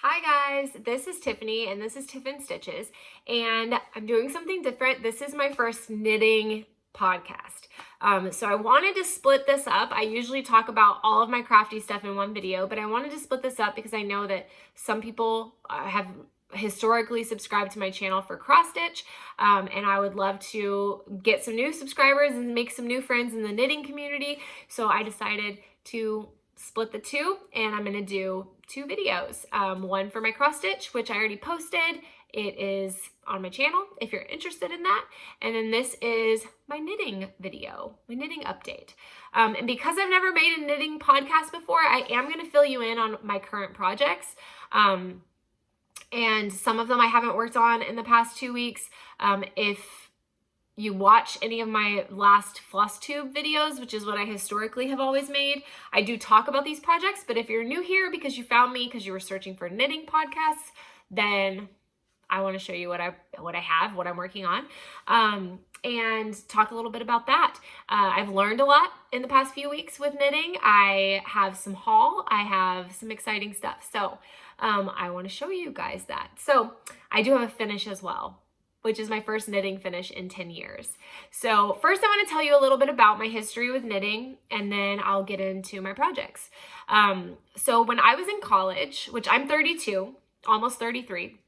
Hi guys, this is Tiffany and this is Tiffin Stitches, and I'm doing something different. This is my first knitting podcast. So I wanted to split this up. I usually talk about all of my crafty stuff in one video, but I wanted to split this up because I know that some people have historically subscribed to my channel for cross stitch, and I would love to get some new subscribers and make some new friends in the knitting community. So I decided to split the two, and I'm gonna do two videos. One for my cross stitch, which I already posted. It is on my channel if you're interested in that. And then this is my knitting video, my knitting update. And because I've never made a knitting podcast before, I am gonna fill you in on my current projects. And some of them I haven't worked on in the past 2 weeks. If you watch any of my last floss tube videos, which is what I historically have always made, I do talk about these projects. But if you're new here because you found me because you were searching for knitting podcasts, then I want to show you what I'm working on, and talk a little bit about that. I've learned a lot in the past few weeks with knitting. I have some haul. I have some exciting stuff. So I want to show you guys that. So I do have a finish as well, which is my first knitting finish in 10 years. So first I'm going to tell you a little bit about my history with knitting, and then I'll get into my projects. So when I was in college, which I'm 32, almost 33,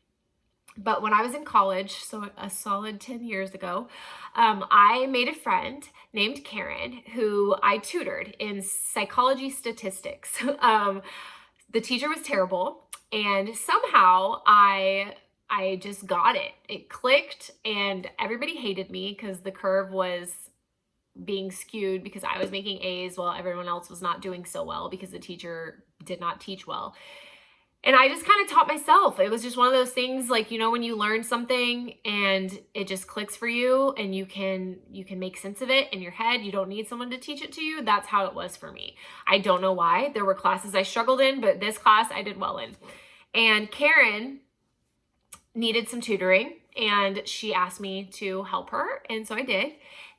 but when I was in college, so a solid 10 years ago, I made a friend named Karen who I tutored in psychology statistics. The teacher was terrible, and somehow I just got it. It clicked, and everybody hated me because the curve was being skewed because I was making A's while everyone else was not doing so well because the teacher did not teach well. And I just kind of taught myself. It was just one of those things, like, you know, when you learn something and it just clicks for you and you can make sense of it in your head. You don't need someone to teach it to you. That's how it was for me. I don't know why. There were classes I struggled in, but this class I did well in. And Karen needed some tutoring, and she asked me to help her, and so I did.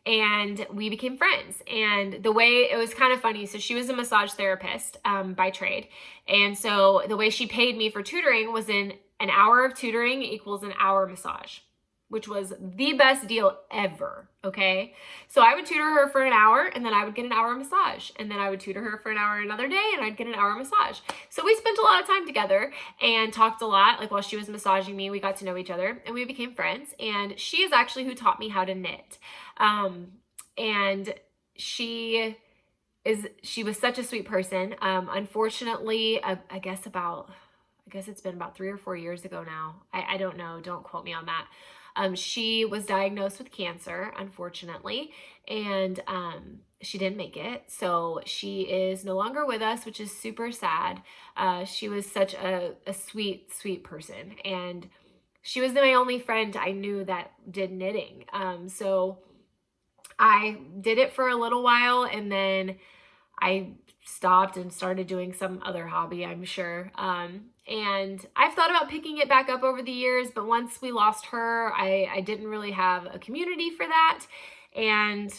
And we became friends. And the way, it was kind of funny. So she was a massage therapist by trade. And so the way she paid me for tutoring was in an hour of tutoring equals an hour massage, which was the best deal ever, okay? So I would tutor her for an hour, and then I would get an hour massage. And then I would tutor her for an hour another day, and I'd get an hour massage. So we spent a lot of time together and talked a lot. Like, while she was massaging me, we got to know each other, and we became friends. And she is actually who taught me how to knit. And she was such a sweet person. Unfortunately, I guess it's been about 3 or 4 years ago now. I don't know. Don't quote me on that. She was diagnosed with cancer, unfortunately, and she didn't make it. So she is no longer with us, which is super sad. She was such a sweet, sweet person, and she was my only friend I knew that did knitting. So I did it for a little while, and then I stopped and started doing some other hobby, I'm sure. And I've thought about picking it back up over the years, but once we lost her, I didn't really have a community for that, and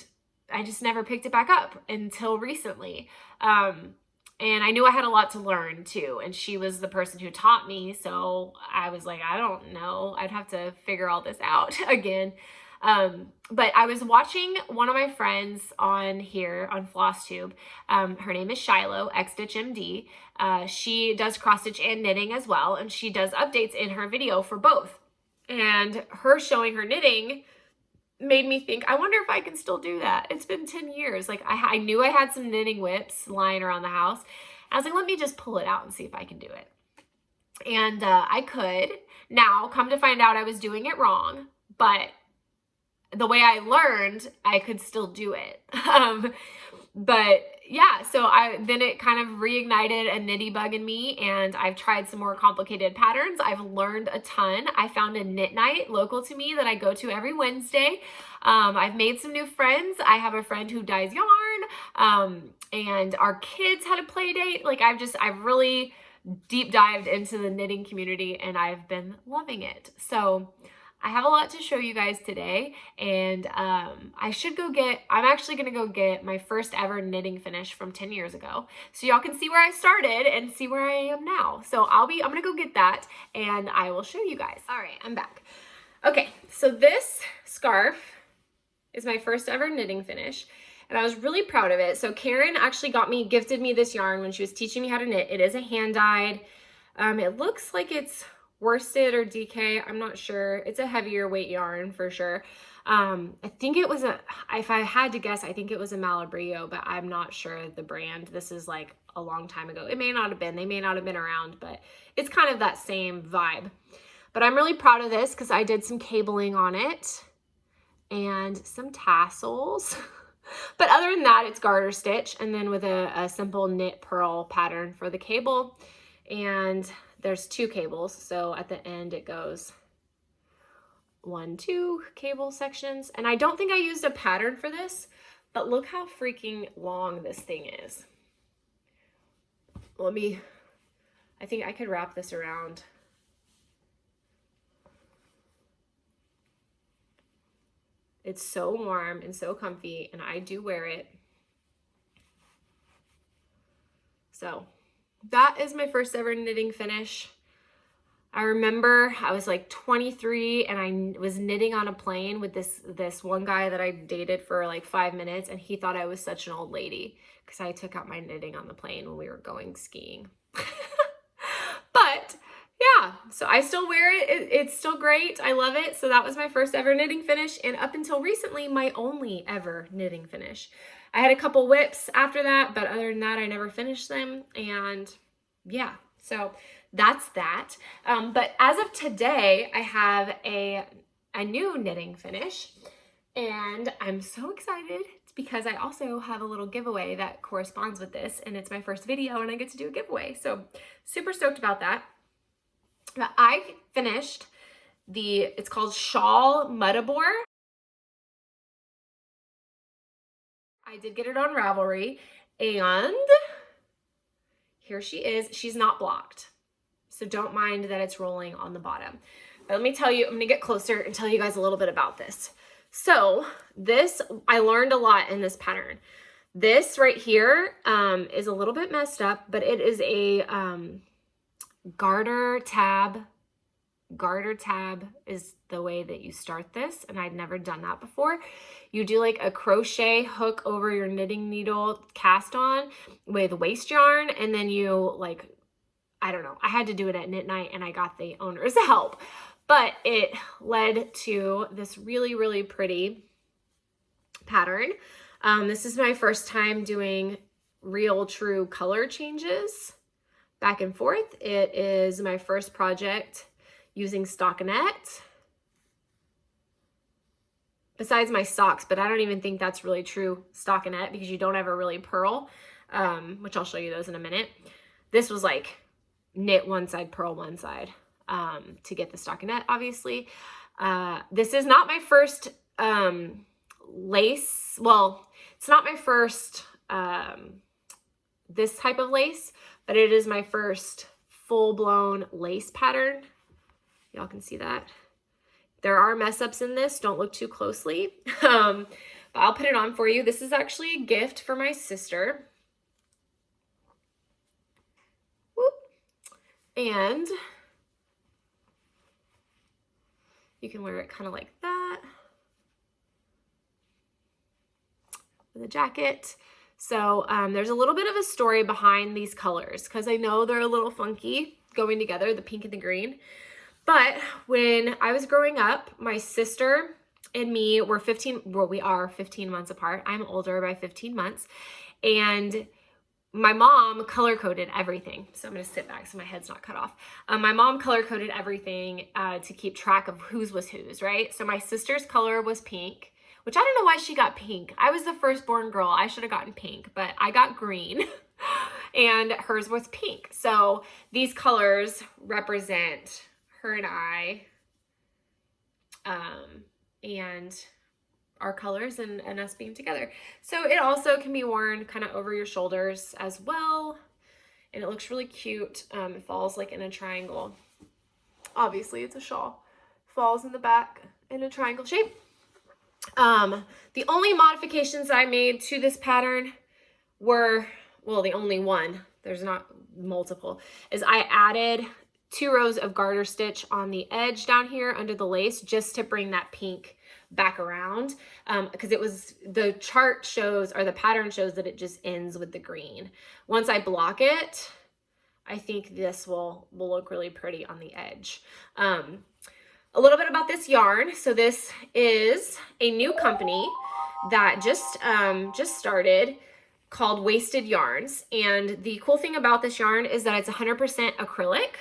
I just never picked it back up until recently. And I knew I had a lot to learn too, and she was the person who taught me, so I was like, I don't know, I'd have to figure all this out again. But I was watching one of my friends on here on FlossTube. Her name is Shiloh, X-Stitch MD. She does cross stitch and knitting as well, and she does updates in her video for both. And her showing her knitting made me think, I wonder if I can still do that. It's been 10 years. Like, I knew I had some knitting whips lying around the house. I was like, let me just pull it out and see if I can do it. And I could. Now, come to find out, I was doing it wrong, but the way I learned, I could still do it. But yeah, so then it kind of reignited a knitty bug in me, and I've tried some more complicated patterns. I've learned a ton. I found a knit night local to me that I go to every Wednesday. I've made some new friends. I have a friend who dyes yarn, and our kids had a play date. Like, I've really deep dived into the knitting community, and I've been loving it. So I have a lot to show you guys today, and I'm actually gonna go get my first ever knitting finish from 10 years ago. So y'all can see where I started and see where I am now. So I'm gonna go get that and I will show you guys. All right, I'm back. Okay, so this scarf is my first ever knitting finish, and I was really proud of it. So Karen actually gifted me this yarn when she was teaching me how to knit. It is a hand-dyed. It looks like it's worsted or DK, I'm not sure. It's a heavier weight yarn for sure. I think it was if I had to guess, I think it was a Malabrio, but I'm not sure the brand. This is like a long time ago. It may not have been, they may not have been around, but it's kind of that same vibe. But I'm really proud of this because I did some cabling on it and some tassels. But other than that, it's garter stitch and then with a simple knit purl pattern for the cable. And there's 2 cables, so at the end it goes 1, 2 cable sections. And I don't think I used a pattern for this, but look how freaking long this thing is. I think I could wrap this around. It's so warm and so comfy, and I do wear it. So that is my first ever knitting finish. I remember I was like 23 and I was knitting on a plane with this one guy that I dated for like 5 minutes, and he thought I was such an old lady because I took out my knitting on the plane when we were going skiing. But yeah, so I still wear it. It's still great. I love it. So that was my first ever knitting finish, and up until recently, my only ever knitting finish. I had a couple whips after that, but other than that, I never finished them. And yeah, so that's that. But as of today, I have a new knitting finish, and I'm so excited. It's because I also have a little giveaway that corresponds with this, and it's my first video and I get to do a giveaway. So super stoked about that. But I finished it's called Shawl Mutabor. I did get it on Ravelry, and here she is. She's not blocked, so don't mind that it's rolling on the bottom. But let me tell you, I'm gonna get closer and tell you guys a little bit about this. So I learned a lot in this pattern. This right here is a little bit messed up, but it is a garter tab. Garter tab is the way that you start this, and I'd never done that before. You do like a crochet hook over your knitting needle cast on with waste yarn, and then you I don't know, I had to do it at knit night and I got the owner's help, but it led to this really, really pretty pattern. This is my first time doing real true color changes back and forth. It is my first project using stockinette, besides my socks, but I don't even think that's really true stockinette because you don't ever really purl, which I'll show you those in a minute. This was like knit one side, purl one side to get the stockinette, obviously. This is not my first lace. Well, it's not my first this type of lace, but it is my first full-blown lace pattern. Y'all can see that. There are mess ups in this. Don't look too closely. But I'll put it on for you. This is actually a gift for my sister. Whoop. And you can wear it kind of like that with a jacket. So there's a little bit of a story behind these colors because I know they're a little funky going together, the pink and the green. But when I was growing up, my sister and me were we are 15 months apart. I'm older by 15 months. And my mom color-coded everything. So I'm going to sit back so my head's not cut off. My mom color-coded everything to keep track of whose was whose, right? So my sister's color was pink, which I don't know why she got pink. I was the firstborn girl. I should have gotten pink, but I got green. And hers was pink. So these colors represent her and I, and our colors and us being together. So it also can be worn kind of over your shoulders as well. And it looks really cute. It falls like in a triangle. Obviously it's a shawl falls in the back in a triangle shape. The only modifications I made to this pattern were, well, the only one, there's not multiple, is I added 2 rows of garter stitch on the edge down here under the lace just to bring that pink back around, because it was, the chart shows, or the pattern shows that it just ends with the green. Once I block it, I think this will look really pretty on the edge. A little bit about this yarn. So this is a new company that just started, called Wasted Yarns. And the cool thing about this yarn is that it's 100% acrylic.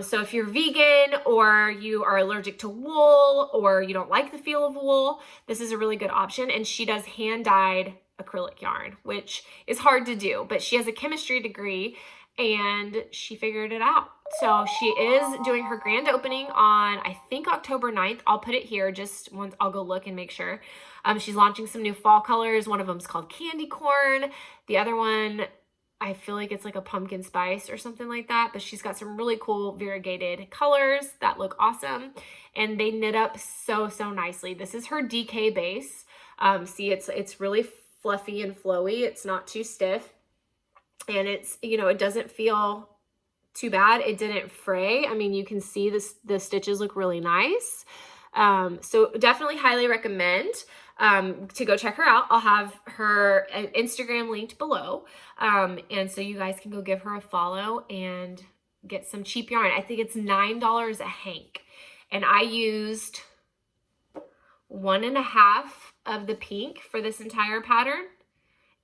So if you're vegan or you are allergic to wool or you don't like the feel of wool, this is a really good option. And she does hand-dyed acrylic yarn, which is hard to do, but she has a chemistry degree and she figured it out. So she is doing her grand opening on, I think, October 9th. I'll put it here just once. I'll go look and make sure. She's launching some new fall colors. One of them is called Candy Corn. The other one, I feel like it's like a pumpkin spice or something like that, but she's got some really cool variegated colors that look awesome, and they knit up so nicely. This is her DK base. See, it's really fluffy and flowy. It's not too stiff, and it's, you know, it doesn't feel too bad. It didn't fray. I mean, you can see this, the stitches look really nice. So definitely highly recommend to go check her out. I'll have her Instagram linked below. And so you guys can go give her a follow and get some cheap yarn. I think it's $9 a hank. And I used 1.5 of the pink for this entire pattern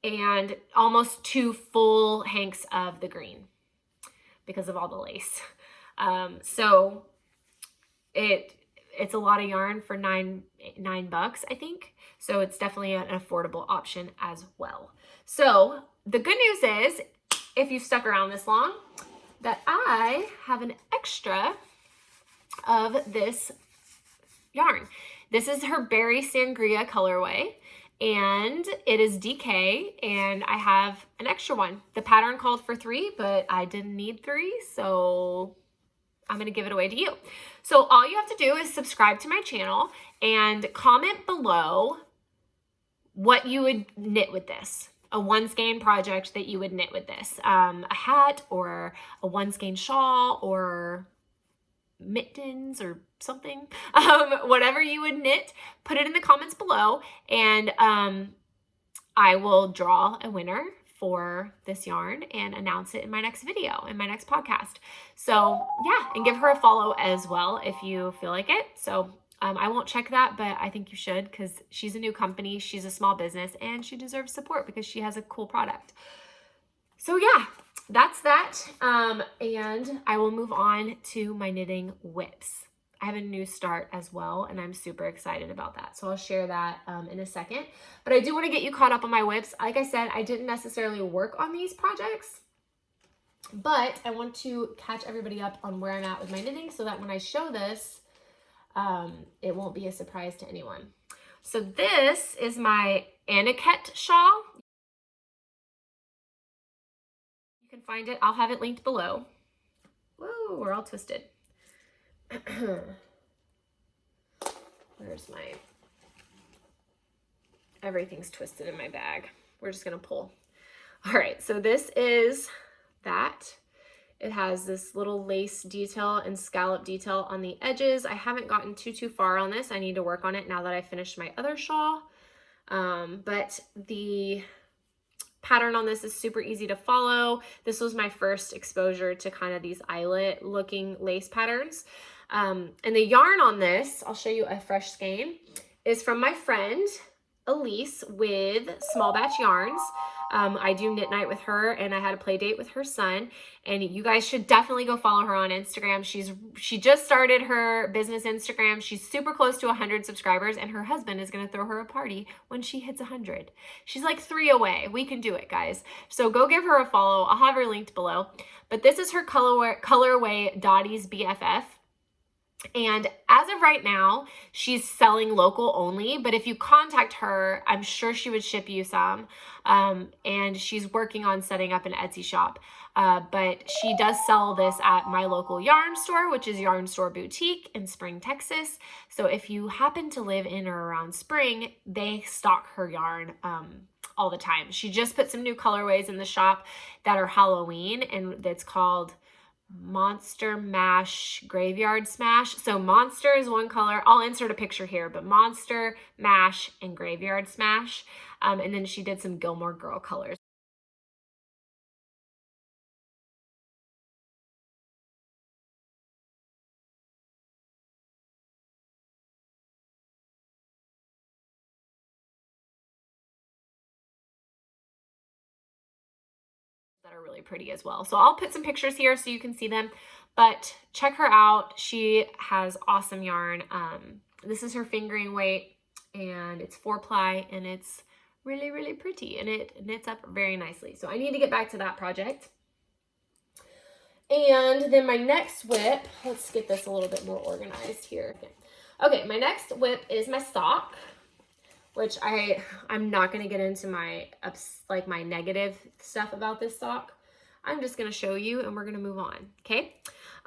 and almost 2 full hanks of the green because of all the lace. So it's a lot of yarn for $9, I think. So it's definitely an affordable option as well. So the good news is, if you've stuck around this long, that I have an extra of this yarn. This is her Berry Sangria colorway, and it is DK, and I have an extra one. The pattern called for 3, but I didn't need 3, so I'm going to give it away to you. So all you have to do is subscribe to my channel and comment below what you would knit with this. A one skein project that you would knit with this. A hat or a one skein shawl or mittens or something. Whatever you would knit, put it in the comments below, and I will draw a winner for this yarn and announce it in my next video, in my next podcast. So yeah, and give her a follow as well if you feel like it. So I won't check that, but I think you should, because she's a new company, she's a small business, and she deserves support because she has a cool product. So yeah, that's that. And I will move on to my knitting whips. I have a new start as well, and I'm super excited about that. So I'll share that in a second. But I do want to get you caught up on my whips. Like I said, I didn't necessarily work on these projects, but I want to catch everybody up on where I'm at with my knitting so that when I show this, it won't be a surprise to anyone. So this is my Aniket shawl. You can find it. I'll have it linked below. Whoa, we're all twisted. Where's my, everything's twisted in my bag. We're just gonna pull. All right, so this is that. It has this little lace detail and scallop detail on the edges. I haven't gotten too far on this. I need to work on it now that I finished my other shawl. But the pattern on this is super easy to follow. This was my first exposure to kind of these eyelet looking lace patterns. And the yarn on this, I'll show you a fresh skein, is from my friend Elise with Small Batch Yarns. I do knit night with her, and I had a play date with her son, and you guys should definitely go follow her on Instagram. She just started her business Instagram. She's super close to 100 subscribers, and her husband is going to throw her a party when she hits 100. She's like 3 away. We can do it, guys. So go give her a follow. I'll have her linked below. But this is her colorway Dottie's BFF. And as of right now, she's selling local only, but if you contact her, I'm sure she would ship you some. And she's working on setting up an Etsy shop. But she does sell this at my local yarn store, which is Yarn Store Boutique in Spring, Texas. So if you happen to live in or around Spring, they stock her yarn all the time. She just put some new colorways in the shop that are Halloween, and it's called Monster Mash Graveyard Smash. So Monster is one color. I'll insert a picture here, but Monster, Mash, and Graveyard Smash. And then she did some Gilmore Girl colors that are really pretty as well. So I'll put some pictures here so you can see them, but check her out. She has awesome yarn. This is her fingering weight, and it's 4-ply, and it's really, really pretty, and it knits up very nicely. So I need to get back to that project. And then my next whip, let's get this a little bit more organized here. Okay, my next whip is my sock, which I'm not going to get into my negative stuff about this sock. I'm just going to show you, and we're going to move on. Okay.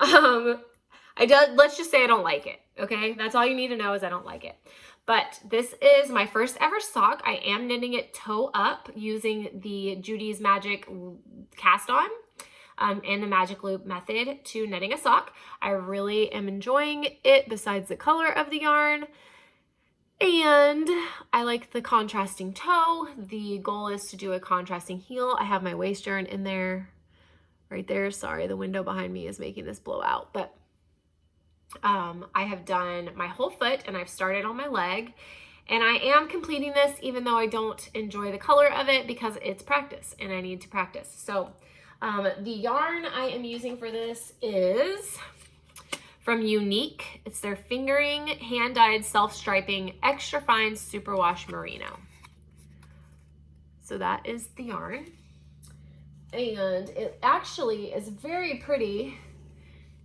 Let's just say I don't like it. Okay. That's all you need to know is I don't like it. But this is my first ever sock. I am knitting it toe up using the Judy's Magic cast on and the Magic Loop method to knitting a sock. I really am enjoying it besides the color of the yarn. And I like the contrasting toe. The goal is to do a contrasting heel. I have my waist yarn in there, right there. Sorry, the window behind me is making this blow out. But I have done my whole foot, and I've started on my leg. And I am completing this even though I don't enjoy the color of it because it's practice and I need to practice. So the yarn I am using for this is from Unique. It's their fingering, hand-dyed, self-striping, extra fine superwash merino. So that is the yarn. And it actually is very pretty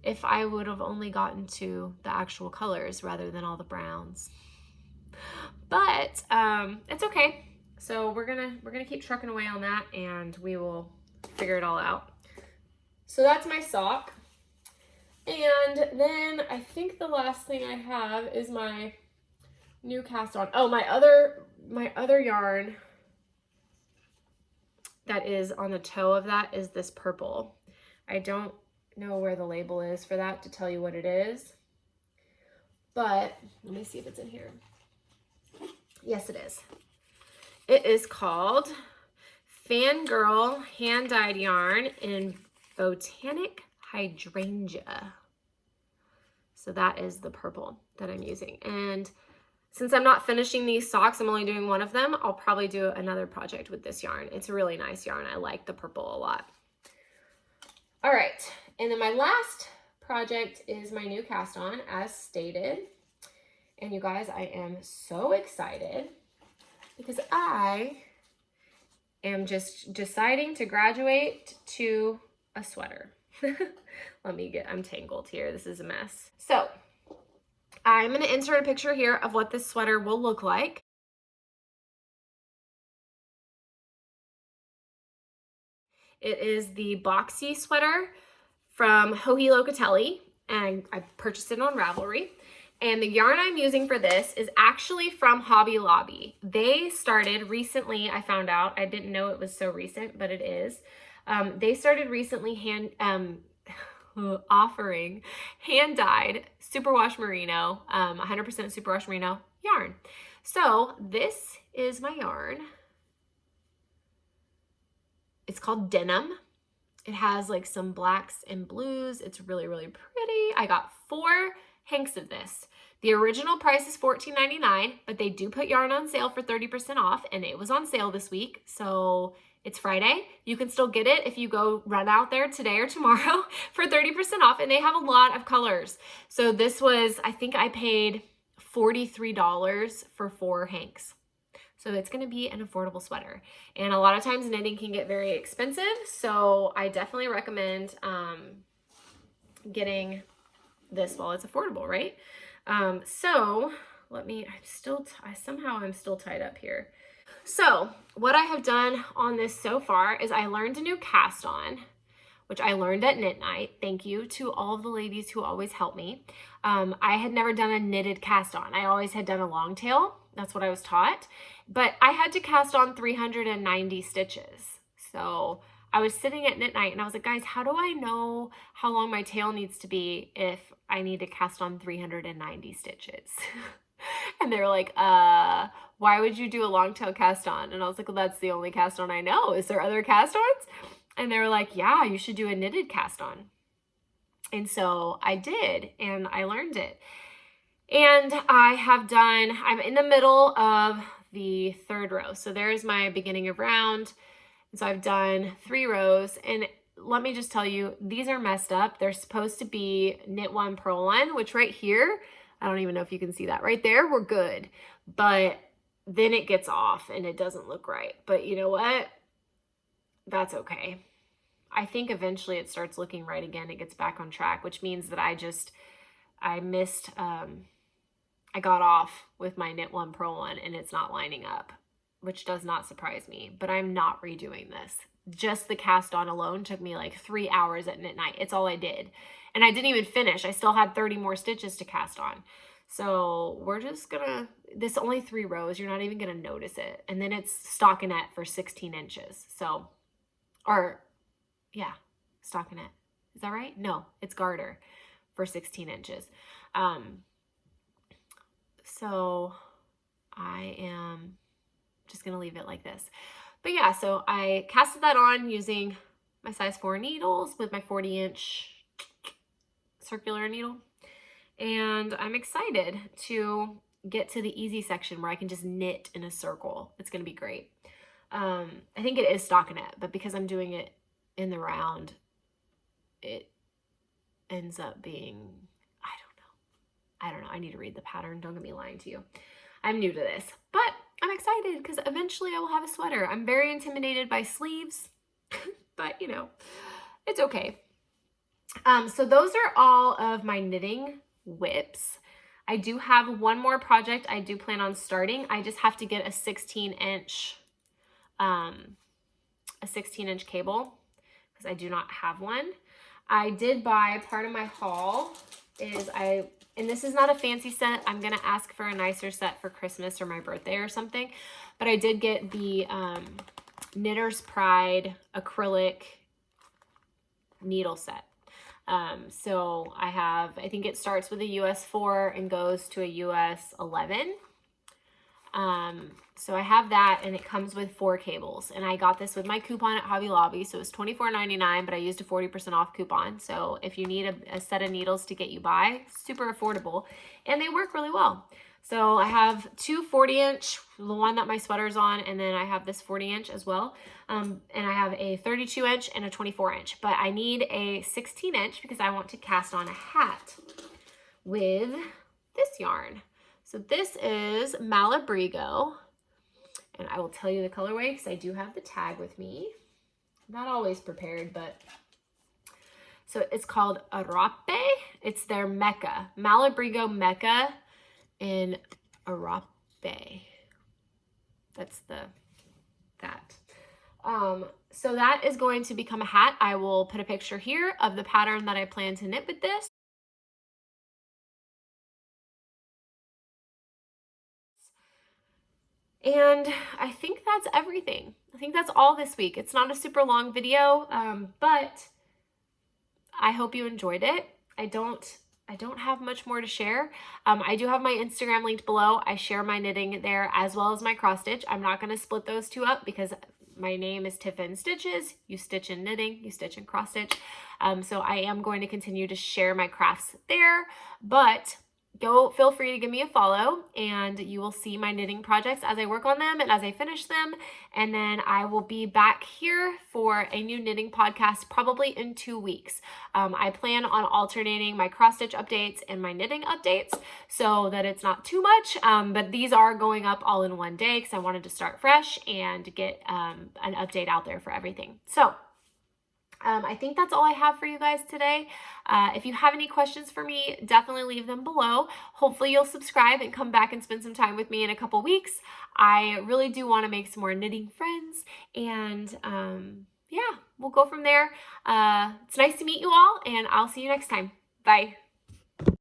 if I would have only gotten to the actual colors rather than all the browns. But it's okay. So we're gonna keep trucking away on that, and we will figure it all out. So that's my sock. And then I think the last thing I have is my new cast on. Oh, my other yarn that is on the toe of that is this purple. I don't know where the label is for that to tell you what it is, but let me see if it's in here. Yes, it is. It is called Fangirl Hand-Dyed Yarn in Botanic Hydrangea. So that is the purple that I'm using. And since I'm not finishing these socks, I'm only doing one of them, I'll probably do another project with this yarn. It's a really nice yarn. I like the purple a lot. All right, and then my last project is my new cast on, as stated. And you guys, I am so excited because I am just deciding to graduate to a sweater. I'm tangled here. This is a mess. So I'm going to insert a picture here of what this sweater will look like. It is the boxy sweater from Joji Locatelli, and I purchased it on Ravelry. And the yarn I'm using for this is actually from Hobby Lobby. They started recently, I found out, I didn't know it was so recent, but it is. They started recently offering hand-dyed superwash merino, 100% superwash merino yarn. So this is my yarn. It's called Denim. It has like some blacks and blues. It's really, really pretty. I got 4 hanks of this. The original price is $14.99, but they do put yarn on sale for 30% off, and it was on sale this week. So it's Friday. You can still get it if you go run out there today or tomorrow for 30% off, and they have a lot of colors. So this was, I think I paid $43 for 4 hanks. So it's going to be an affordable sweater. And a lot of times knitting can get very expensive. So I definitely recommend getting this while it's affordable, right? So somehow I'm still tied up here. So what I have done on this so far is I learned a new cast on, which I learned at Knit Night. Thank you to all of the ladies who always help me. I had never done a knitted cast on. I always had done a long tail. That's what I was taught. But I had to cast on 390 stitches. So I was sitting at Knit Night and I was like, guys, how do I know how long my tail needs to be if I need to cast on 390 stitches? And they were like, why would you do a long tail cast on? And I was like, well, that's the only cast on I know. Is there other cast ons? And they were like, yeah, you should do a knitted cast on. And so I did, and I learned it. And I'm in the middle of the third row. So there's my beginning of round. And so I've done 3 rows. And let me just tell you, these are messed up. They're supposed to be knit 1, purl 1, which right here, I don't even know if you can see that. Right there, we're good. But then it gets off and it doesn't look right. But you know what? That's okay. I think eventually it starts looking right again. It gets back on track, which means that I got off with my knit 1, purl 1, and it's not lining up, which does not surprise me, but I'm not redoing this. Just the cast on alone took me like 3 hours at Knit Night. It's all I did. And I didn't even finish. I still had 30 more stitches to cast on. So we're just this only 3 rows. You're not even gonna notice it. And then it's stockinette for 16 inches. So, stockinette. Is that right? No, it's garter for 16 inches. So I am just gonna leave it like this. But yeah, so I casted that on using my size 4 needles with my 40-inch circular needle. And I'm excited to get to the easy section where I can just knit in a circle. It's gonna be great. I think it is stockinette, but because I'm doing it in the round, it ends up being, I don't know. I need to read the pattern. Don't get me lying to you. I'm new to this, but I'm excited because eventually I will have a sweater. I'm very intimidated by sleeves, but you know, it's okay. So those are all of my knitting whips. I do have one more project I do plan on starting. I just have to get a 16-inch cable because I do not have one. I did buy part of my haul and this is not a fancy set. I'm going to ask for a nicer set for Christmas or my birthday or something. But I did get the Knitter's Pride acrylic needle set. So I think it starts with a US 4 and goes to a US 11. So I have that, and it comes with 4 cables, and I got this with my coupon at Hobby Lobby. So it was $24.99, but I used a 40% off coupon. So if you need a set of needles to get you by, super affordable, and they work really well. So I have 2 40-inch, the one that my sweater's on, and then I have this 40-inch as well. And I have a 32-inch and a 24-inch, but I need a 16-inch because I want to cast on a hat with this yarn. So this is Malabrigo, and I will tell you the colorway because I do have the tag with me. Not always prepared, but so it's called Arape. It's their Mecca, Malabrigo Mecca in Arape. That's that. So that is going to become a hat. I will put a picture here of the pattern that I plan to knit with this. And I think that's everything. I think that's all this week. It's not a super long video, but I hope you enjoyed it. I don't have much more to share. I do have my Instagram linked below. I share my knitting there as well as my cross stitch. I'm not going to split those two up because my name is Tiffin Stitches. You stitch in knitting, you stitch in cross stitch. So I am going to continue to share my crafts there, but feel free to give me a follow, and you will see my knitting projects as I work on them and as I finish them. And then I will be back here for a new knitting podcast probably in 2 weeks. I plan on alternating my cross stitch updates and my knitting updates so that it's not too much, but these are going up all in one day because I wanted to start fresh and get an update out there for everything. So I think that's all I have for you guys today. If you have any questions for me, definitely leave them below. Hopefully you'll subscribe and come back and spend some time with me in a couple weeks. I really do want to make some more knitting friends, and yeah, we'll go from there. It's nice to meet you all, and I'll see you next time. Bye.